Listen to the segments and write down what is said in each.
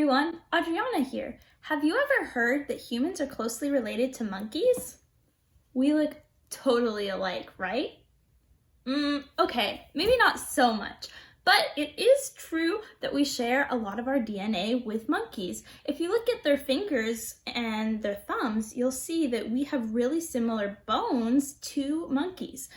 everyone, Adriana here. Have you ever heard that humans are closely related to monkeys? We look totally alike, right? Okay, maybe not so much, but it is true that we share a lot of our DNA with monkeys. If you look at their fingers and their thumbs, you'll see that we have really similar bones to monkeys.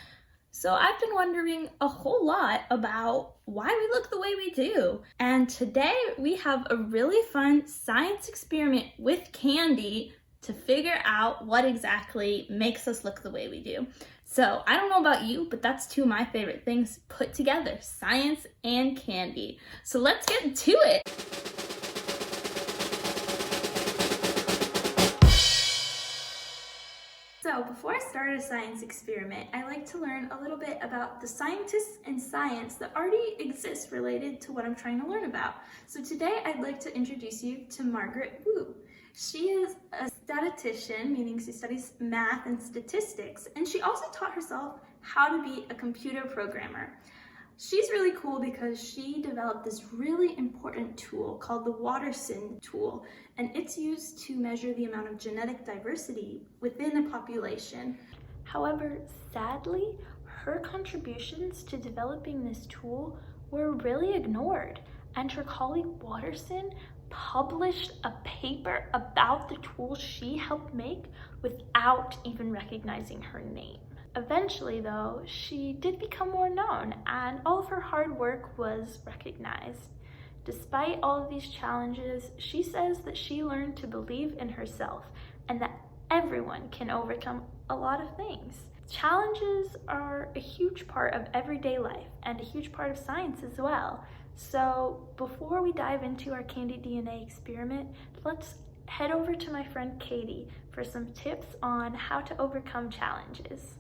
So I've been wondering a whole lot about why we look the way we do. And today we have a really fun science experiment with candy to figure out what exactly makes us look the way we do. So I don't know about you, but that's two of my favorite things put together, science and candy. So let's get to it. So before I start a science experiment, I like to learn a little bit about the scientists and science that already exist related to what I'm trying to learn about. So today I'd like to introduce you to Margaret Woo. She is a statistician, meaning she studies math and statistics, and she also taught herself how to be a computer programmer. She's really cool because she developed this really important tool called the Watson tool, and it's used to measure the amount of genetic diversity within a population. However, sadly, her contributions to developing this tool were really ignored, and her colleague Watson published a paper about the tool she helped make without even recognizing her name. Eventually, though, she did become more known, and all of her hard work was recognized. Despite all of these challenges, she says that she learned to believe in herself and that everyone can overcome a lot of things. Challenges are a huge part of everyday life and a huge part of science as well. So before we dive into our candy DNA experiment, let's head over to my friend Katie for some tips on how to overcome challenges.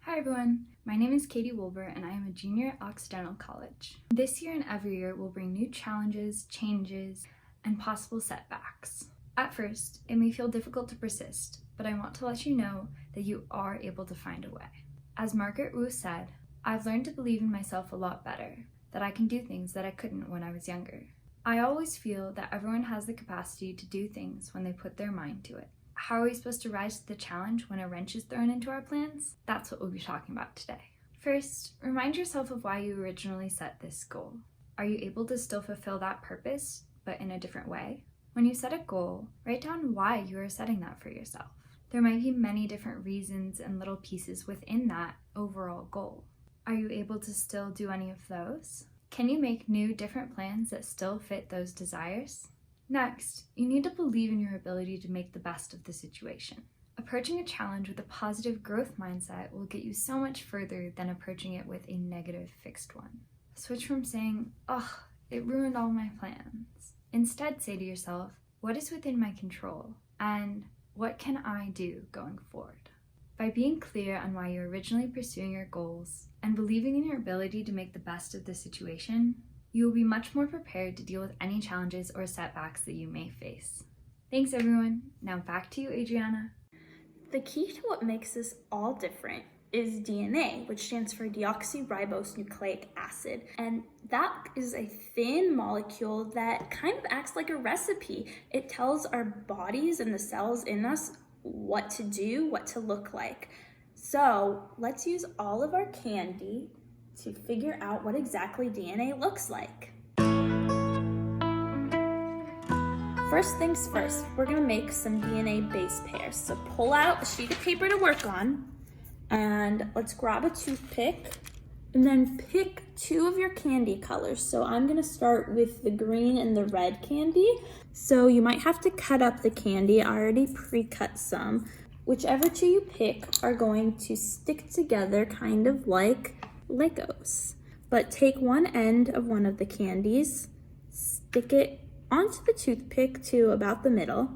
Hi everyone, my name is Katie Wolber and I am a junior at Occidental College. This year and every year will bring new challenges, changes, and possible setbacks. At first, it may feel difficult to persist, but I want to let you know that you are able to find a way. As Margaret Woo said, I've learned to believe in myself a lot better, that I can do things that I couldn't when I was younger. I always feel that everyone has the capacity to do things when they put their mind to it. How are we supposed to rise to the challenge when a wrench is thrown into our plans? That's what we'll be talking about today. First, remind yourself of why you originally set this goal. Are you able to still fulfill that purpose, but in a different way? When you set a goal, write down why you are setting that for yourself. There might be many different reasons and little pieces within that overall goal. Are you able to still do any of those? Can you make new, different plans that still fit those desires? Next, you need to believe in your ability to make the best of the situation. Approaching a challenge with a positive growth mindset will get you so much further than approaching it with a negative fixed one. Switch from saying, "Ugh, it ruined all my plans." Instead, say to yourself, "What is within my control? And what can I do going forward?" By being clear on why you're originally pursuing your goals and believing in your ability to make the best of the situation, you will be much more prepared to deal with any challenges or setbacks that you may face. Thanks everyone. Now back to you, Adriana. The key to what makes us all different is DNA, which stands for deoxyribonucleic acid. And that is a thin molecule that kind of acts like a recipe. It tells our bodies and the cells in us what to do, what to look like. So let's use all of our candy to figure out what exactly DNA looks like. First things first, we're gonna make some DNA base pairs. So pull out a sheet of paper to work on, and let's grab a toothpick, and then pick two of your candy colors. So I'm gonna start with the green and the red candy. So you might have to cut up the candy. I already pre-cut some. Whichever two you pick are going to stick together kind of like Legos. But take one end of one of the candies, stick it onto the toothpick to about the middle,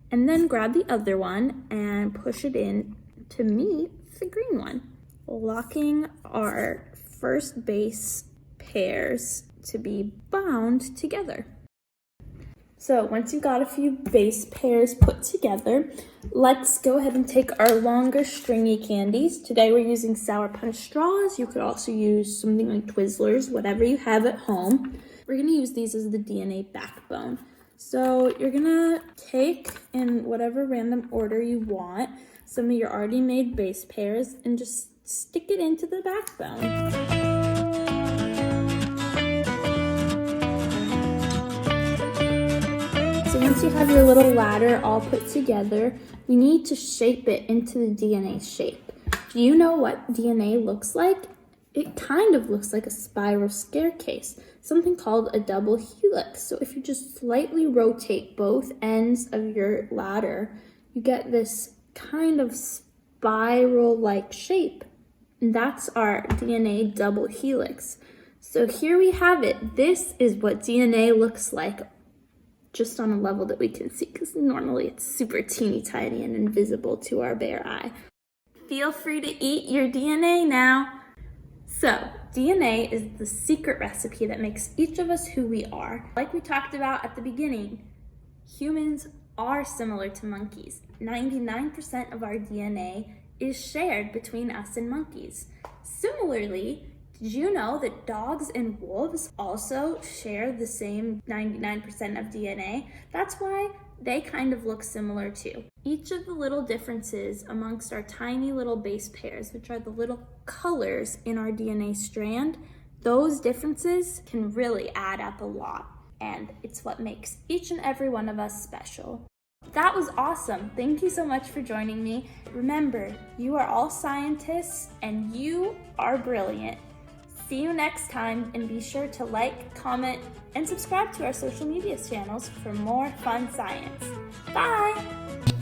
and then grab the other one and push it in to meet the green one, locking our first base pairs to be bound together. So once you've got a few base pairs put together, let's go ahead and take our longer stringy candies. Today we're using Sour Punch straws. You could also use something like Twizzlers, whatever you have at home. We're gonna use these as the DNA backbone. So you're gonna take in whatever random order you want some of your already made base pairs and just stick it into the backbone. So once you have your little ladder all put together, you need to shape it into the DNA shape. Do you know what DNA looks like? It kind of looks like a spiral staircase, something called a double helix. So if you just slightly rotate both ends of your ladder, you get this kind of spiral-like shape. And that's our DNA double helix. So here we have it. This is what DNA looks like, just on a level that we can see, because normally it's super teeny tiny and invisible to our bare eye. Feel free to eat your DNA now. So, DNA is the secret recipe that makes each of us who we are. Like we talked about at the beginning, humans are similar to monkeys. 99% of our DNA is shared between us and monkeys. Similarly, did you know that dogs and wolves also share the same 99% of DNA? That's why they kind of look similar too. Each of the little differences amongst our tiny little base pairs, which are the little colors in our DNA strand, those differences can really add up a lot. And it's what makes each and every one of us special. That was awesome. Thank you so much for joining me. Remember, you are all scientists and you are brilliant. See you next time, and be sure to like, comment, and subscribe to our social media channels for more fun science. Bye!